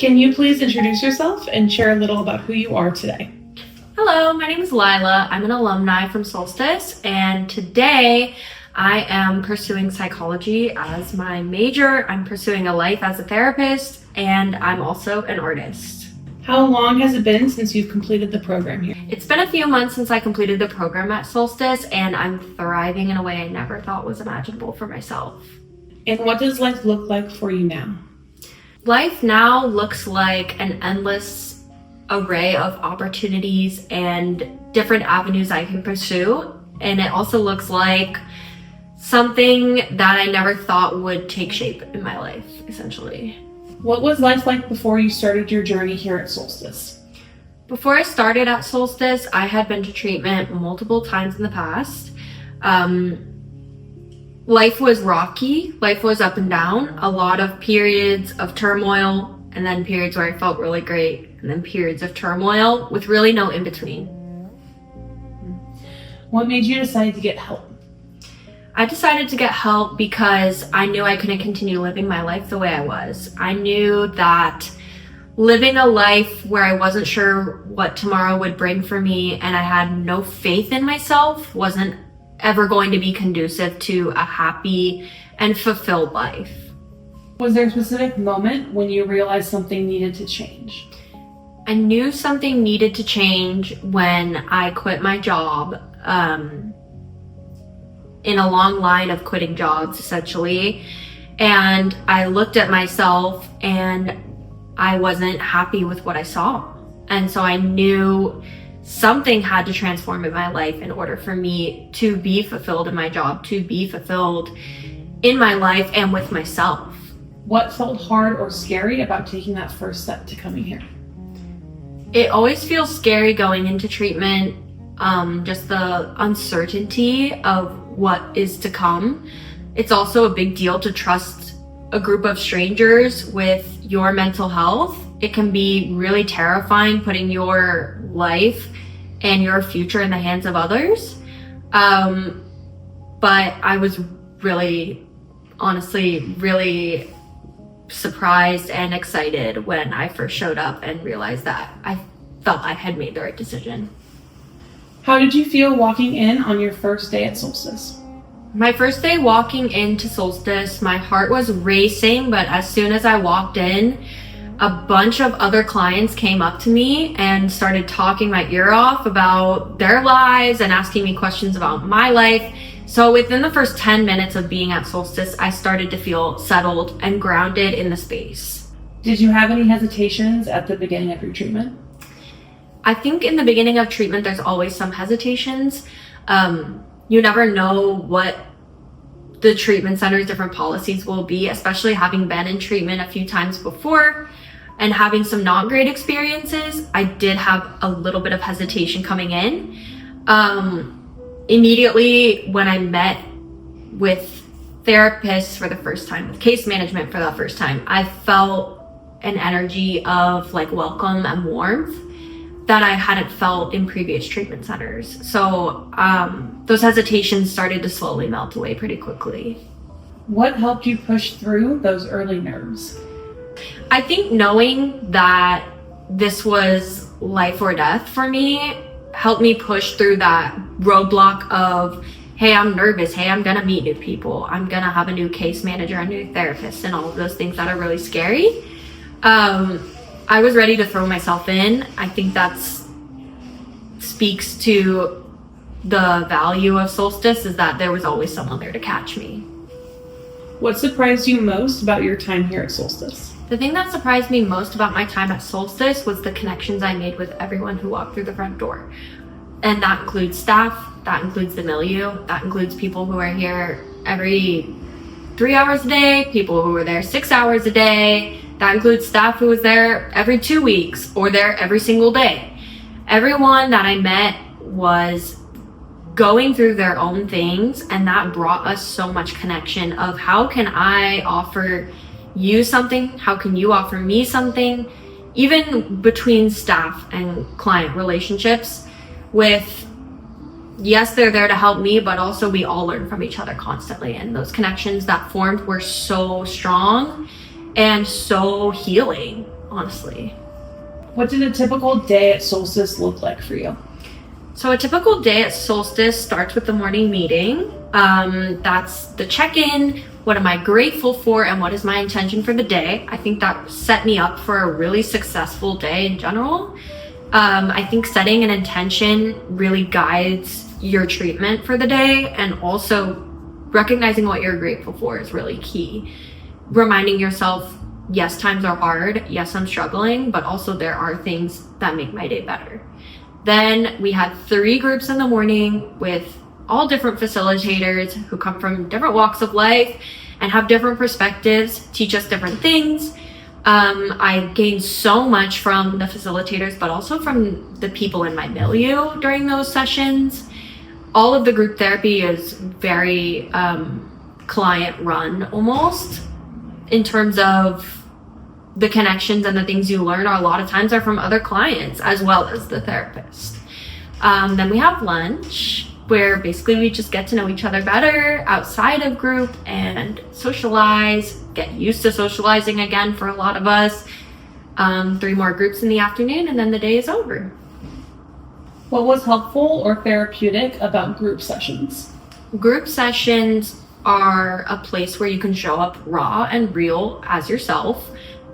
Can you please introduce yourself and share a little about who you are today? Hello, my name is Lila. I'm an alumni from Solstice, and today I am pursuing psychology as my major. I'm pursuing a life as a therapist, and I'm also an artist. How long has it been since you've completed the program here? It's been a few months since I completed the program at Solstice, and I'm thriving in a way I never thought was imaginable for myself. And what does life look like for you now? Life now looks like an endless array of opportunities and different avenues I can pursue. And it also looks like something that I never thought would take shape in my life, essentially. What was life like before you started your journey here at Solstice? Before I started at Solstice, I had been to treatment multiple times in the past. Life was rocky, life was up and down, a lot of periods of turmoil, and then periods where I felt really great, and then periods of turmoil with really no in between. What made you decide to get help? I decided to get help because I knew I couldn't continue living my life the way I was. I knew that living a life where I wasn't sure what tomorrow would bring for me and I had no faith in myself wasn't ever going to be conducive to a happy and fulfilled life. Was there a specific moment when you realized something needed to change? I knew something needed to change when I quit my job, in a long line of quitting jobs, essentially. And I looked at myself and I wasn't happy with what I saw. And so I knew something had to transform in my life in order for me to be fulfilled in my job, to be fulfilled in my life and with myself. What felt hard or scary about taking that first step to coming here? It always feels scary going into treatment, just the uncertainty of what is to come. It's also a big deal to trust a group of strangers with your mental health. It can be really terrifying putting your life and your future in the hands of others. But I was really, honestly, really surprised and excited when I first showed up and realized that I felt I had made the right decision. How did you feel walking in on your first day at Solstice? My first day walking into Solstice, my heart was racing, but as soon as I walked in, a bunch of other clients came up to me and started talking my ear off about their lives and asking me questions about my life. So within the first 10 minutes of being at Solstice, I started to feel settled and grounded in the space. Did you have any hesitations at the beginning of your treatment? I think in the beginning of treatment, there's always some hesitations. You never know what the treatment center's different policies will be, especially having been in treatment a few times before and having some not great experiences. I did have a little bit of hesitation coming in. Immediately when I met with therapists for the first time, with case management for the first time, I felt an energy of like welcome and warmth that I hadn't felt in previous treatment centers. So those hesitations started to slowly melt away pretty quickly. What helped you push through those early nerves? I think knowing that this was life or death for me helped me push through that roadblock of, hey, I'm nervous, hey, I'm gonna meet new people, I'm gonna have a new case manager, a new therapist, and all of those things that are really scary. I was ready to throw myself in. I think that speaks to the value of Solstice, is that there was always someone there to catch me. What surprised you most about your time here at Solstice? The thing that surprised me most about my time at Solstice was the connections I made with everyone who walked through the front door. And that includes staff, that includes the milieu, that includes people who are here every 3 hours a day, people who are there 6 hours a day. That includes staff who was there every 2 weeks or there every single day. Everyone that I met was going through their own things, and that brought us so much connection of how can I offer you something? How can you offer me something? Even between staff and client relationships with, yes, they're there to help me, but also we all learn from each other constantly. And those connections that formed were so strong and so healing. honestly. What did a typical day at Solstice look like for you? So a typical day at Solstice starts with the morning meeting. That's the check-in. What am I grateful for and what is my intention for the day? I think that set me up for a really successful day in general. I think setting an intention really guides your treatment for the day, and also recognizing what you're grateful for is really key. Reminding yourself, yes, times are hard. Yes, I'm struggling, but also there are things that make my day better. Then we had 3 groups in the morning with all different facilitators who come from different walks of life and have different perspectives, teach us different things. I gained so much from the facilitators, but also from the people in my milieu during those sessions. All of the group therapy is very client run almost, in terms of the connections and the things you learn are a lot of times are from other clients as well as the therapist. Then we have lunch, where basically we just get to know each other better outside of group and socialize, get used to socializing again for a lot of us. 3 more groups in the afternoon, and then the day is over. What was helpful or therapeutic about group sessions? Group sessions are a place where you can show up raw and real as yourself,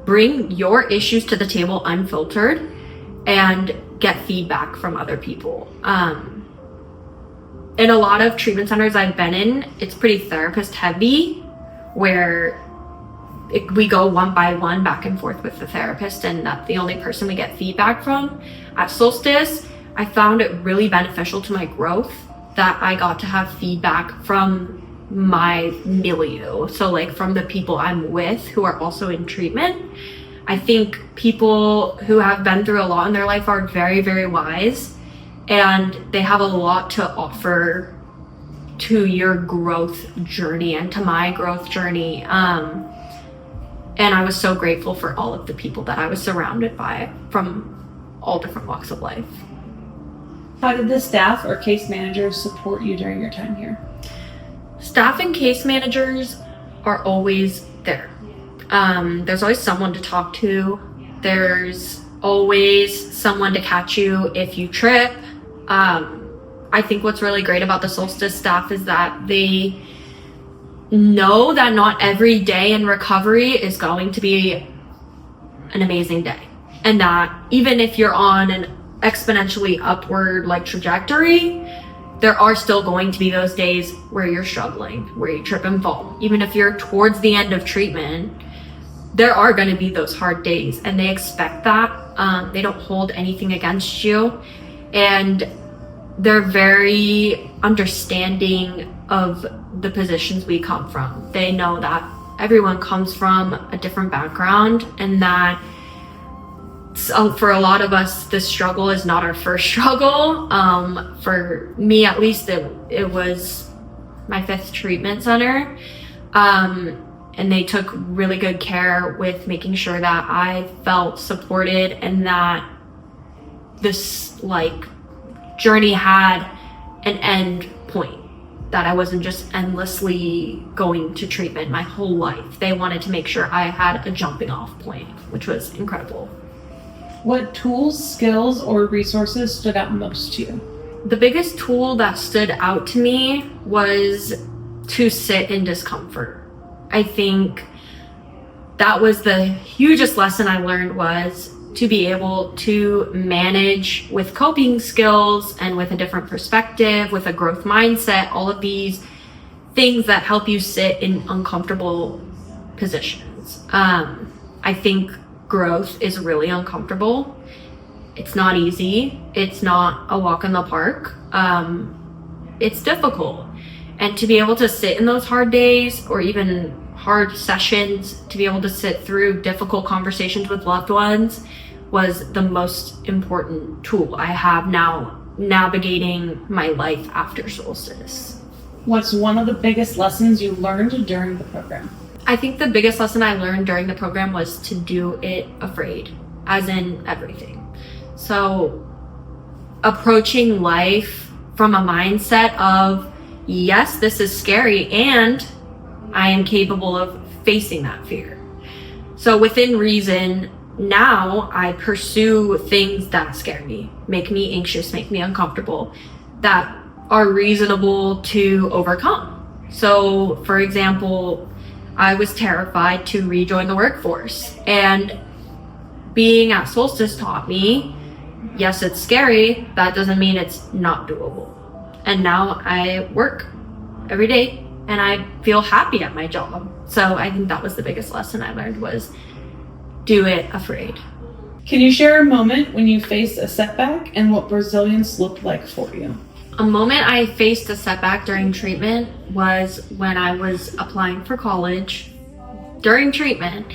bring your issues to the table unfiltered, and get feedback from other people. In a lot of treatment centers I've been in, it's pretty therapist heavy, where we go one by one back and forth with the therapist, and that's the only person we get feedback from. At Solstice, I found it really beneficial to my growth that I got to have feedback from my milieu. So like from the people I'm with who are also in treatment. I think people who have been through a lot in their life are very, very wise, and they have a lot to offer to your growth journey and to my growth journey. And I was so grateful for all of the people that I was surrounded by from all different walks of life. How did the staff or case managers support you during your time here? Staff and case managers are always there. There's always someone to talk to. There's always someone to catch you if you trip. I think what's really great about the Solstice staff is that they know that not every day in recovery is going to be an amazing day. And that even if you're on an exponentially upward trajectory, there are still going to be those days where you're struggling, where you trip and fall. Even if you're towards the end of treatment, there are going to be those hard days, and they expect that. They don't hold anything against you, and they're very understanding of the positions we come from. They know that everyone comes from a different background, and that for a lot of us, this struggle is not our first struggle. For me, at least, it was my 5th treatment center. And they took really good care with making sure that I felt supported, and that this journey had an end point, that I wasn't just endlessly going to treatment my whole life. They wanted to make sure I had a jumping off point, which was incredible. What tools, skills, or resources stood out most to you? The biggest tool that stood out to me was to sit in discomfort. I think that was the hugest lesson I learned, was to be able to manage with coping skills and with a different perspective, with a growth mindset, all of these things that help you sit in uncomfortable positions. I think growth is really uncomfortable. It's not easy. It's not a walk in the park. It's difficult. And to be able to sit in those hard days, or even hard sessions, to be able to sit through difficult conversations with loved ones, was the most important tool I have now navigating my life after Solstice. What's one of the biggest lessons you learned during the program? I think the biggest lesson I learned during the program was to do it afraid, as in everything. So approaching life from a mindset of, yes, this is scary, and I am capable of facing that fear. So within reason, now I pursue things that scare me, make me anxious, make me uncomfortable, that are reasonable to overcome. So, for example, I was terrified to rejoin the workforce, and being at Solstice taught me, yes, it's scary, that doesn't mean it's not doable. And now I work every day and I feel happy at my job. So I think that was the biggest lesson I learned, was do it afraid. Can you share a moment when you faced a setback and what resilience looked like for you? A moment I faced a setback during treatment was when I was applying for college during treatment,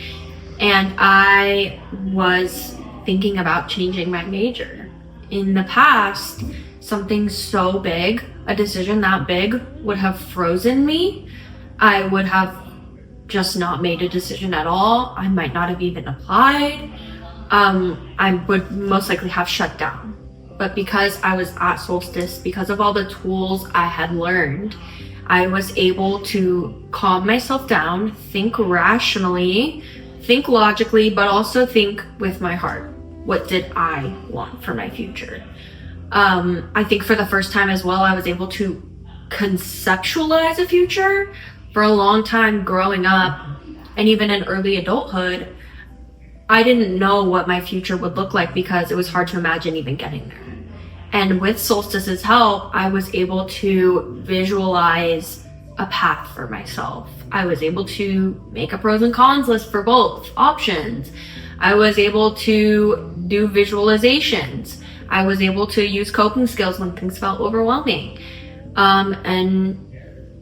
and I was thinking about changing my major. In the past, something so big, a decision that big, would have frozen me. I would have just not made a decision at all. I might not have even applied. I would most likely have shut down. But because I was at Solstice, because of all the tools I had learned, I was able to calm myself down, think rationally, think logically, but also think with my heart. What did I want for my future? I think for the first time as well, I was able to conceptualize a future. For a long time growing up, and even in early adulthood, I didn't know what my future would look like because it was hard to imagine even getting there. And with Solstice's help, I was able to visualize a path for myself. I was able to make a pros and cons list for both options. I was able to do visualizations. I was able to use coping skills when things felt overwhelming. And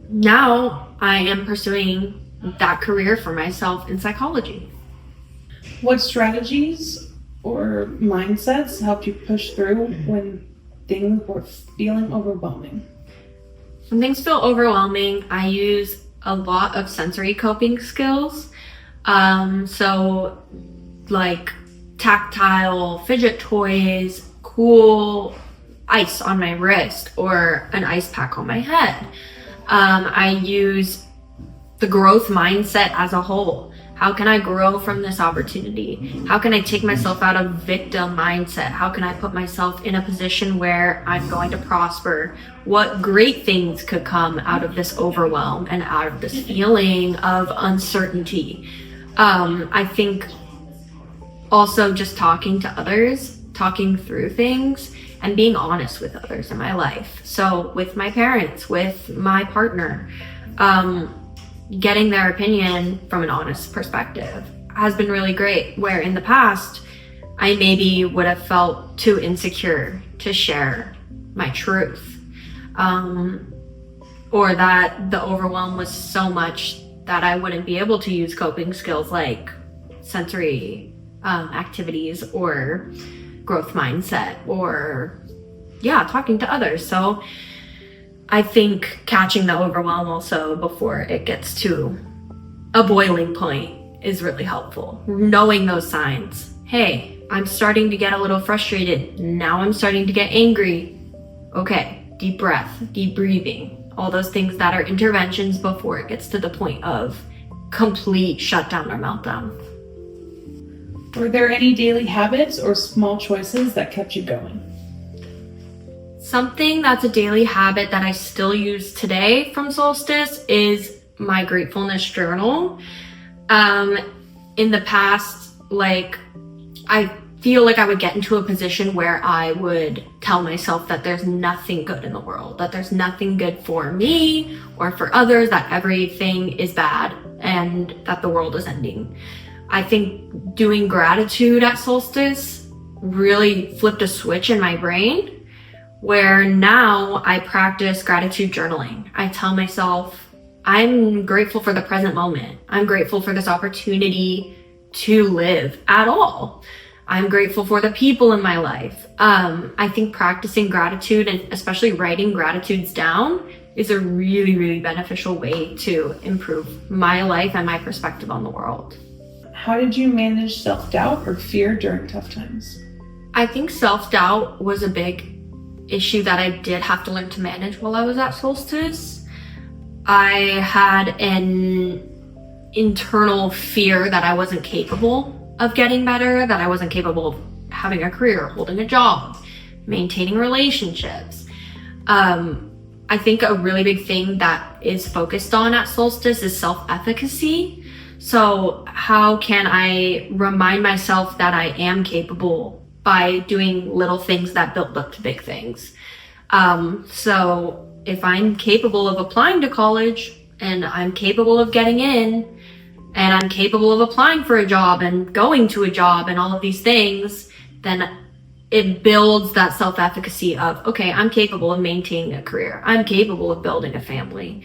now I am pursuing that career for myself in psychology. What strategies or mindsets helped you push through when things were feeling overwhelming? When things feel overwhelming, I use a lot of sensory coping skills. So like tactile fidget toys, cool ice on my wrist, or an ice pack on my head. I use the growth mindset as a whole. How can I grow from this opportunity? How can I take myself out of victim mindset? How can I put myself in a position where I'm going to prosper? What great things could come out of this overwhelm and out of this feeling of uncertainty? I think also just talking to others, talking through things, and being honest with others in my life. So with my parents, with my partner, getting their opinion from an honest perspective has been really great, where in the past I maybe would have felt too insecure to share my truth, or that the overwhelm was so much that I wouldn't be able to use coping skills like sensory activities or growth mindset, or talking to others. So I think catching the overwhelm also before it gets to a boiling point is really helpful. Knowing those signs. Hey, I'm starting to get a little frustrated. Now I'm starting to get angry. Okay, deep breath, deep breathing. All those things that are interventions before it gets to the point of complete shutdown or meltdown. Were there any daily habits or small choices that kept you going? Something that's a daily habit that I still use today from Solstice is my gratefulness journal. In the past, I feel like I would get into a position where I would tell myself that there's nothing good in the world, that there's nothing good for me or for others, that everything is bad and that the world is ending. I think doing gratitude at Solstice really flipped a switch in my brain, where now I practice gratitude journaling. I tell myself, I'm grateful for the present moment. I'm grateful for this opportunity to live at all. I'm grateful for the people in my life. I think practicing gratitude, and especially writing gratitudes down, is a really, really beneficial way to improve my life and my perspective on the world. How did you manage self-doubt or fear during tough times? I think self-doubt was a big issue that I did have to learn to manage while I was at Solstice. I had an internal fear that I wasn't capable of getting better, that I wasn't capable of having a career, holding a job, maintaining relationships. I think a really big thing that is focused on at Solstice is self-efficacy. So how can I remind myself that I am capable by doing little things that build up to big things? So if I'm capable of applying to college, and I'm capable of getting in, and I'm capable of applying for a job and going to a job and all of these things, then it builds that self-efficacy of, okay, I'm capable of maintaining a career. I'm capable of building a family.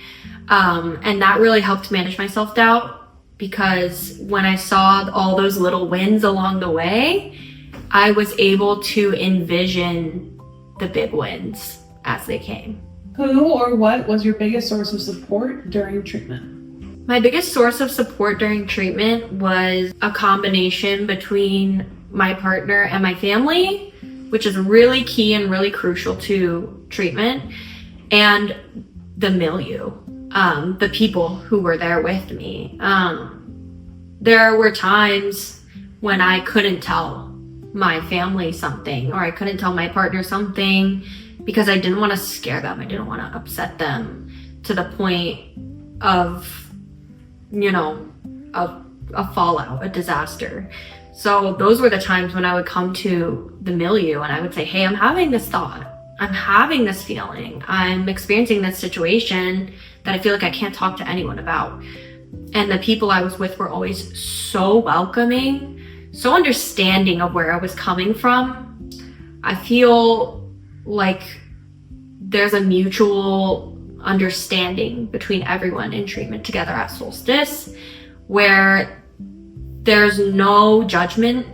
And that really helped manage my self-doubt, because when I saw all those little wins along the way, I was able to envision the big wins as they came. Who or what was your biggest source of support during treatment? My biggest source of support during treatment was a combination between my partner and my family, which is really key and really crucial to treatment, and the milieu, the people who were there with me. There were times when I couldn't tell my family something, or I couldn't tell my partner something, because I didn't want to scare them. I didn't want to upset them to the point of, a fallout, a disaster. So those were the times when I would come to the milieu and I would say, hey, I'm having this thought. I'm having this feeling. I'm experiencing this situation that I feel like I can't talk to anyone about. And the people I was with were always so welcoming, so understanding of where I was coming from. I feel like there's a mutual understanding between everyone in treatment together at Solstice, where there's no judgment,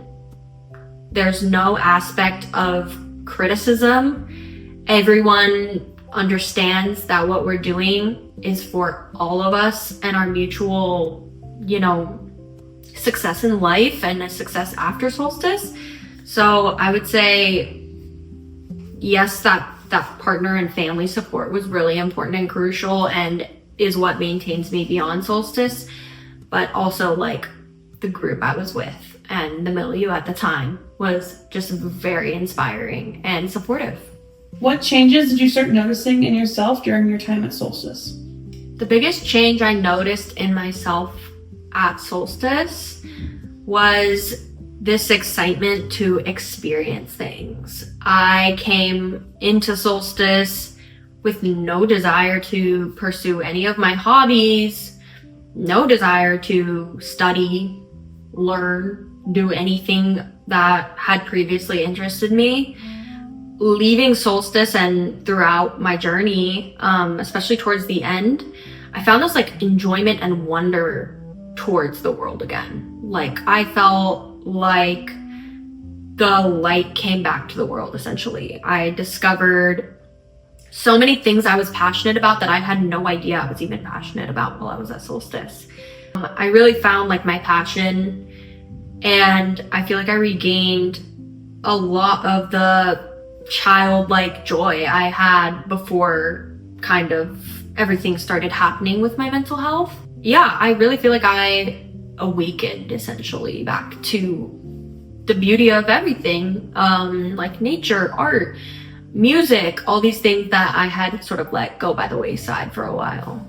there's no aspect of criticism. Everyone understands that what we're doing is for all of us and our mutual, success in life and a success after Solstice. So I would say, yes, that partner and family support was really important and crucial and is what maintains me beyond Solstice, but also the group I was with and the milieu at the time was just very inspiring and supportive. What changes did you start noticing in yourself during your time at Solstice? The biggest change I noticed in myself at Solstice was this excitement to experience things. I came into Solstice with no desire to pursue any of my hobbies, no desire to study, learn, do anything that had previously interested me. Leaving Solstice and throughout my journey, especially towards the end, I found this enjoyment and wonder towards the world again. I felt like the light came back to the world, essentially. I discovered so many things I was passionate about that I had no idea I was even passionate about while I was at Solstice. I really found my passion, and I feel like I regained a lot of the childlike joy I had before kind of everything started happening with my mental health. Yeah, I really feel like I awakened essentially back to the beauty of everything, like nature, art, music, all these things that I had sort of let go by the wayside for a while.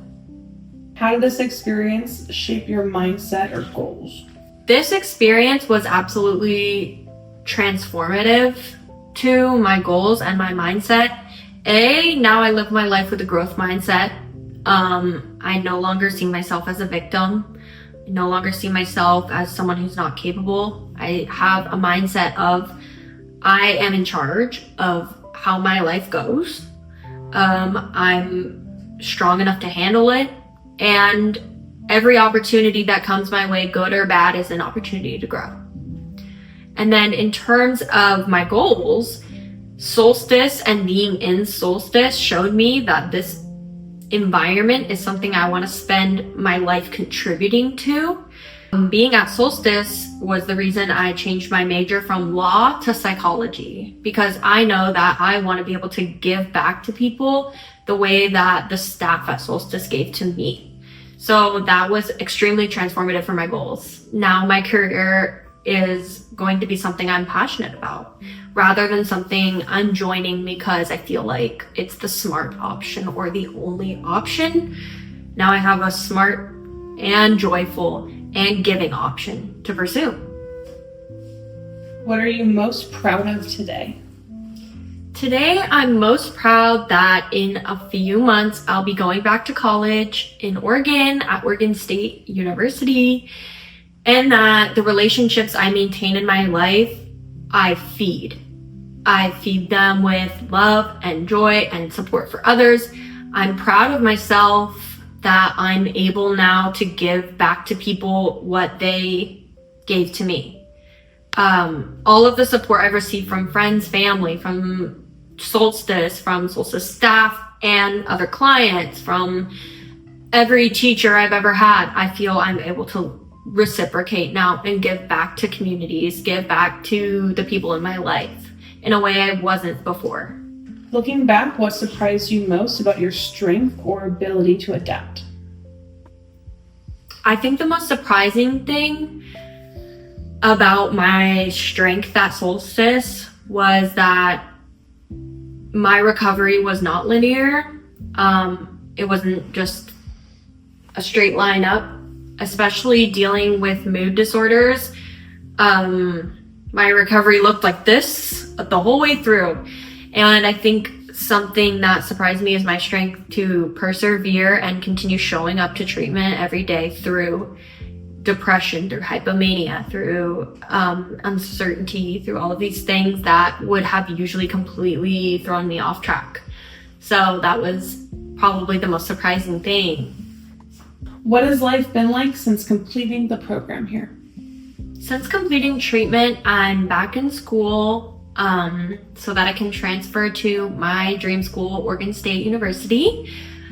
How did this experience shape your mindset or goals? This experience was absolutely transformative to my goals and my mindset. Now I live my life with a growth mindset. I no longer see myself as a victim. I no longer see myself as someone who's not capable. I have a mindset of I am in charge of how my life goes. I'm strong enough to handle it, and every opportunity that comes my way, good or bad, is an opportunity to grow. And then in terms of my goals, Solstice and being in Solstice showed me that this environment is something I want to spend my life contributing to. Being at Solstice was the reason I changed my major from law to psychology, because I know that I want to be able to give back to people the way that the staff at Solstice gave to me. So that was extremely transformative for my goals. Now my career is going to be something I'm passionate about, rather than something I'm joining because I feel like it's the smart option or the only option. Now I have a smart and joyful and giving option to pursue. What are you most proud of today? Today, I'm most proud that in a few months, I'll be going back to college in Oregon at Oregon State University, and that the relationships I maintain in my life, I feed. I feed them with love and joy and support for others. I'm proud of myself that I'm able now to give back to people what they gave to me. All of the support I've received from friends, family, from Solstice, from Solstice staff and other clients, from every teacher I've ever had, I feel I'm able to reciprocate now and give back to communities, give back to the people in my life in a way I wasn't before. Looking back, what surprised you most about your strength or ability to adapt? I think the most surprising thing about my strength at Solstice was that my recovery was not linear. It wasn't just a straight line up, especially dealing with mood disorders. My recovery looked like this the whole way through. And I think something that surprised me is my strength to persevere and continue showing up to treatment every day through depression, through hypomania, through uncertainty, through all of these things that would have usually completely thrown me off track. So that was probably the most surprising thing. What has life been like since completing the program here? Since completing treatment, I'm back in school so that I can transfer to my dream school, Oregon State University.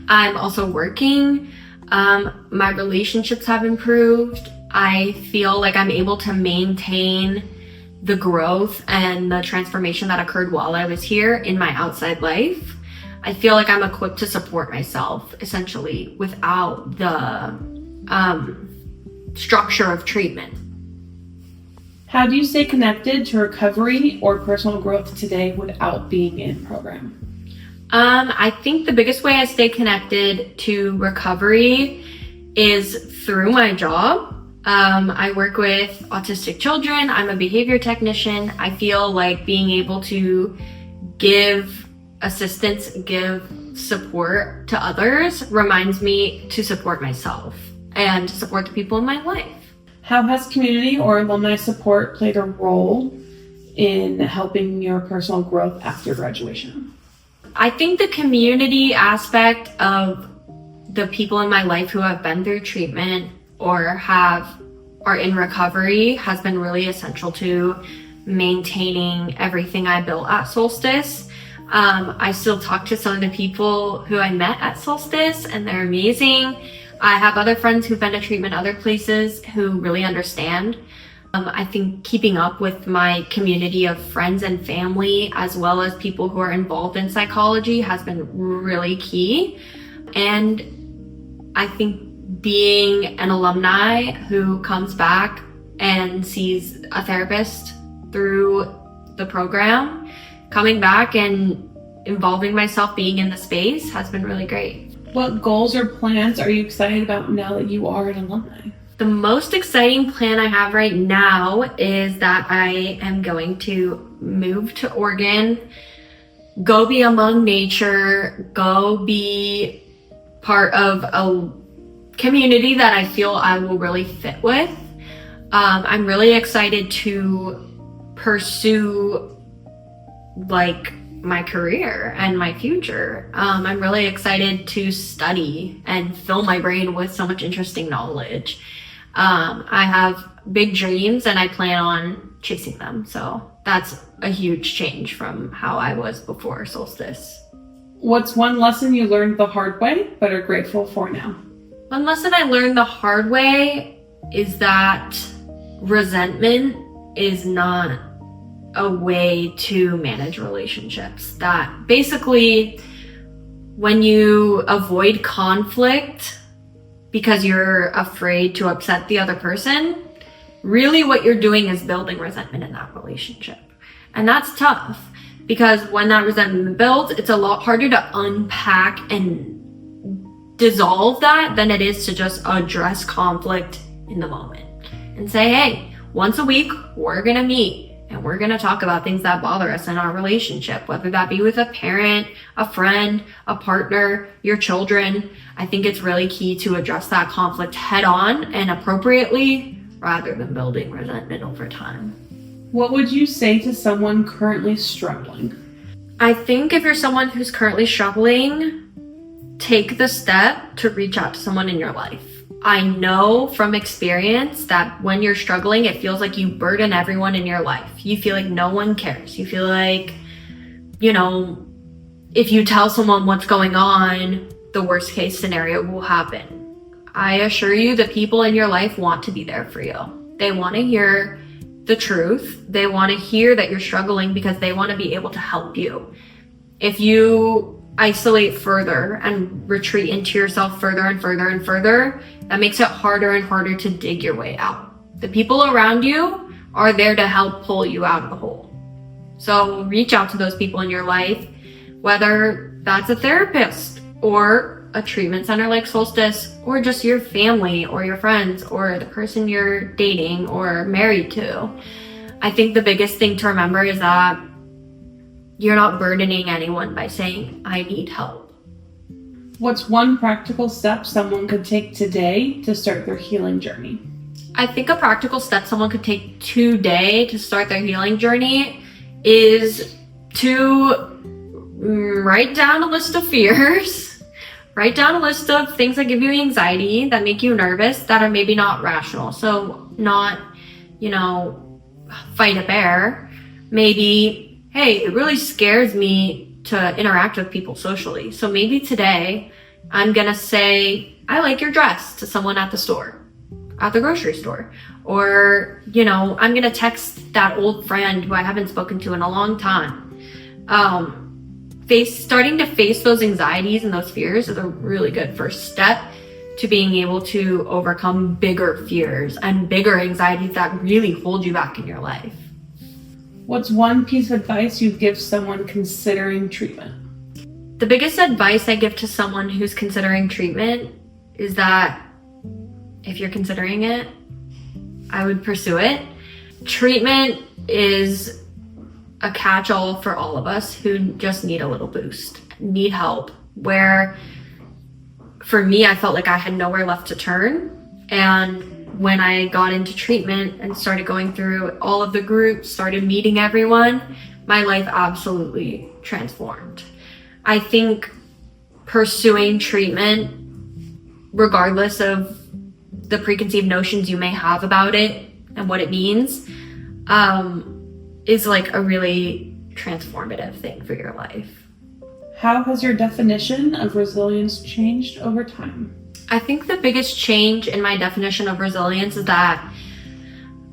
I'm also working. My relationships have improved. I feel like I'm able to maintain the growth and the transformation that occurred while I was here in my outside life. I feel like I'm equipped to support myself, essentially, without the structure of treatment. How do you stay connected to recovery or personal growth today without being in program? I think the biggest way I stay connected to recovery is through my job. I work with autistic children. I'm a behavior technician. I feel like being able to give assistance, give support to others reminds me to support myself and to support the people in my life. How has community or alumni support played a role in helping your personal growth after graduation? I think the community aspect of the people in my life who have been through treatment or are in recovery has been really essential to maintaining everything I built at Solstice. I still talk to some of the people who I met at Solstice, and they're amazing. I have other friends who've been to treatment other places who really understand. I think keeping up with my community of friends and family, as well as people who are involved in psychology, has been really key. And I think being an alumni who comes back and sees a therapist through the program, coming back and involving myself being in the space has been really great. What goals or plans are you excited about now that you are an alumni? The most exciting plan I have right now is that I am going to move to Oregon, go be among nature, go be part of a community that I feel I will really fit with. I'm really excited to pursue like my career and my future. I'm really excited to study and fill my brain with so much interesting knowledge. I have big dreams and I plan on chasing them. So that's a huge change from how I was before Solstice. What's one lesson you learned the hard way but are grateful for now? One lesson I learned the hard way is that resentment is not a way to manage relationships. That basically when you avoid conflict because you're afraid to upset the other person, really what you're doing is building resentment in that relationship. And that's tough because when that resentment builds, it's a lot harder to unpack and dissolve that than it is to just address conflict in the moment and say, hey, once a week, we're gonna meet and we're gonna talk about things that bother us in our relationship, whether that be with a parent, a friend, a partner, your children. I think it's really key to address that conflict head on and appropriately rather than building resentment over time. What would you say to someone currently struggling? I think if you're someone who's currently struggling, take the step to reach out to someone in your life. I know from experience that when you're struggling, it feels like you burden everyone in your life. You feel like no one cares. You feel like, if you tell someone what's going on, the worst case scenario will happen. I assure you, the people in your life want to be there for you. They want to hear the truth. They want to hear that you're struggling because they want to be able to help you. If you isolate further and retreat into yourself further and further and further, that makes it harder and harder to dig your way out. The people around you are there to help pull you out of the hole. So reach out to those people in your life, whether that's a therapist or a treatment center like Solstice, or just your family or your friends or the person you're dating or married to. I think the biggest thing to remember is that you're not burdening anyone by saying, I need help. What's one practical step someone could take today to start their healing journey? I think a practical step someone could take today to start their healing journey is to write down a list of fears. Write down a list of things that give you anxiety, that make you nervous, that are maybe not rational. So not, fight a bear. Maybe, hey, it really scares me to interact with people socially. So maybe today I'm gonna say, I like your dress to someone at the store, at the grocery store. Or, I'm gonna text that old friend who I haven't spoken to in a long time. Starting to face those anxieties and those fears is a really good first step to being able to overcome bigger fears and bigger anxieties that really hold you back in your life. What's one piece of advice you'd give someone considering treatment? The biggest advice I give to someone who's considering treatment is that if you're considering it, I would pursue it. Treatment is a catch-all for all of us who just need a little boost, need help. Where for me, I felt like I had nowhere left to turn. And when I got into treatment and started going through all of the groups, started meeting everyone, my life absolutely transformed. I think pursuing treatment, regardless of the preconceived notions you may have about it and what it means, is like a really transformative thing for your life. How has your definition of resilience changed over time? I think the biggest change in my definition of resilience is that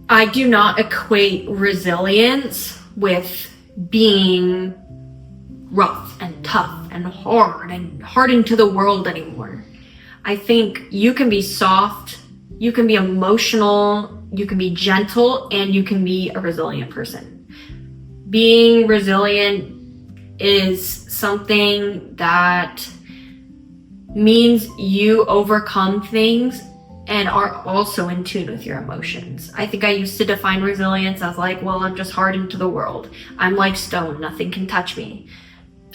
I do not equate resilience with being rough and tough and hard and hardened to the world anymore. I think you can be soft, you can be emotional, you can be gentle, and you can be a resilient person. Being resilient is something that means you overcome things and are also in tune with your emotions. I think I used to define resilience as like, well, I'm just hardened to the world. I'm like stone, nothing can touch me.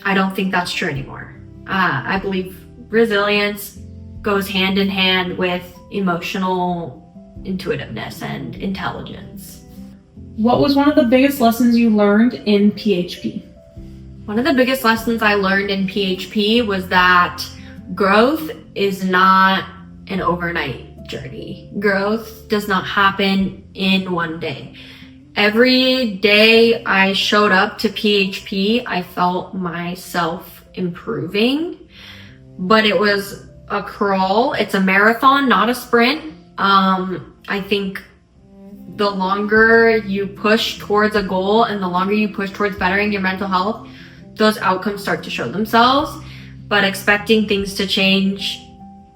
I don't think that's true anymore. I believe resilience goes hand in hand with emotional intuitiveness and intelligence. What was one of the biggest lessons you learned in PHP? One of the biggest lessons I learned in PHP was that growth is not an overnight journey. Growth does not happen in one day. Every day I showed up to PHP, I felt myself improving, but it was a crawl. It's a marathon, not a sprint. I think the longer you push towards a goal and the longer you push towards bettering your mental health, those outcomes start to show themselves. But expecting things to change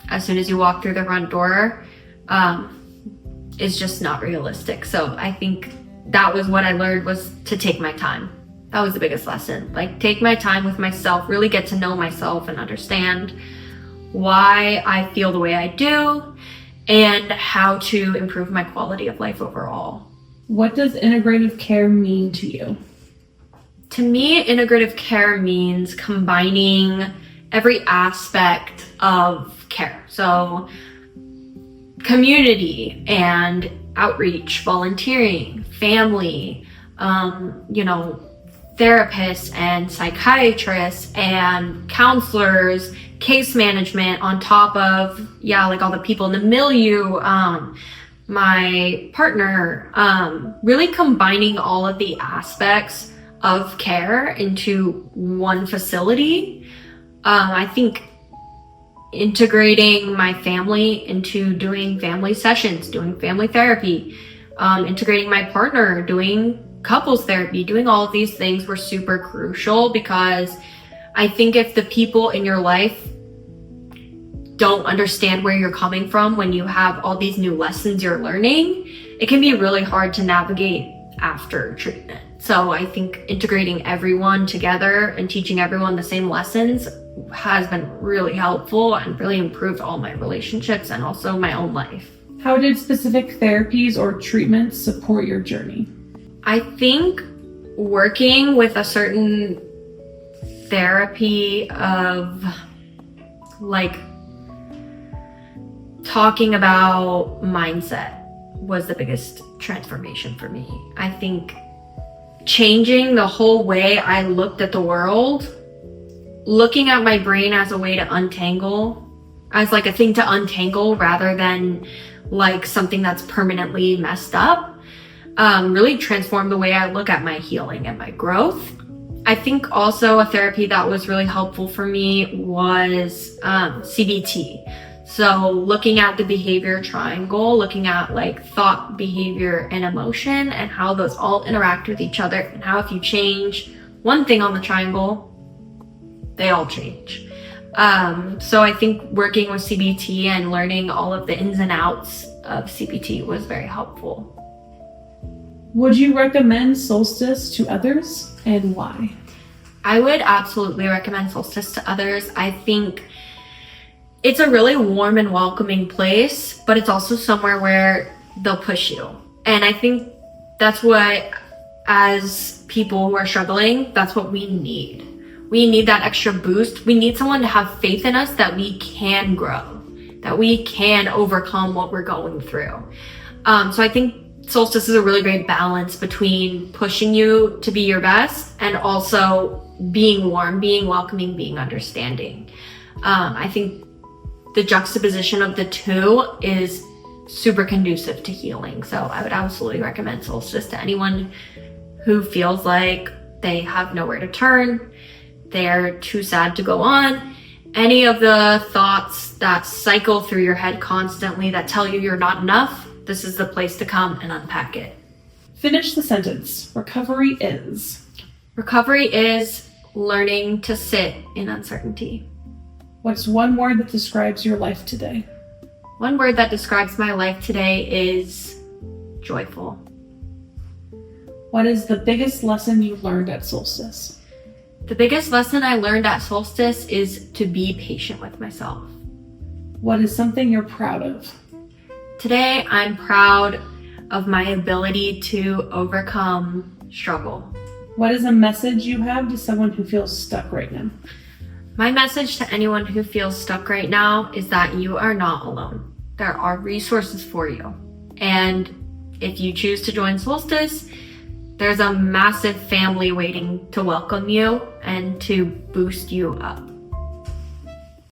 as soon as you walk through the front door is just not realistic. So I think that was what I learned, was to take my time. That was the biggest lesson. Like, take my time with myself, really get to know myself and understand why I feel the way I do and how to improve my quality of life overall. What does integrative care mean to you? To me, integrative care means combining every aspect of care. So community and outreach, volunteering, family, therapists and psychiatrists and counselors, case management, on top of, all the people in the milieu, my partner, really combining all of the aspects of care into one facility. I think integrating my family into doing family sessions, doing family therapy, integrating my partner, doing couples therapy, doing all of these things were super crucial, because I think if the people in your life don't understand where you're coming from when you have all these new lessons you're learning, it can be really hard to navigate after treatment. So I think integrating everyone together and teaching everyone the same lessons has been really helpful and really improved all my relationships and also my own life. How did specific therapies or treatments support your journey? I think working with a certain therapy of talking about mindset was the biggest transformation for me. I think changing the whole way I looked at the world, looking at my brain as a way to untangle, as a thing to untangle rather than something that's permanently messed up, really transformed the way I look at my healing and my growth. I think also a therapy that was really helpful for me was CBT. So looking at the behavior triangle, looking at thought, behavior, and emotion, and how those all interact with each other, and how if you change one thing on the triangle, they all change. So I think working with CBT and learning all of the ins and outs of CBT was very helpful. Would you recommend Solstice to others, and why? I would absolutely recommend Solstice to others. I think it's a really warm and welcoming place, but it's also somewhere where they'll push you. And I think that's what, as people who are struggling, that's what we need. We need that extra boost. We need someone to have faith in us that we can grow, that we can overcome what we're going through. So I think Solstice is a really great balance between pushing you to be your best and also being warm, being welcoming, being understanding. I think the juxtaposition of the two is super conducive to healing. So I would absolutely recommend Solstice to anyone who feels like they have nowhere to turn, they're too sad to go on. Any of the thoughts that cycle through your head constantly that tell you you're not enough, this is the place to come and unpack it. Finish the sentence. Recovery is. Recovery is learning to sit in uncertainty. What's one word that describes your life today? One word that describes my life today is joyful. What is the biggest lesson you learned at Solstice? The biggest lesson I learned at Solstice is to be patient with myself. What is something you're proud of? Today, I'm proud of my ability to overcome struggle. What is a message you have to someone who feels stuck right now? My message to anyone who feels stuck right now is that you are not alone. There are resources for you. And if you choose to join Solstice, there's a massive family waiting to welcome you and to boost you up.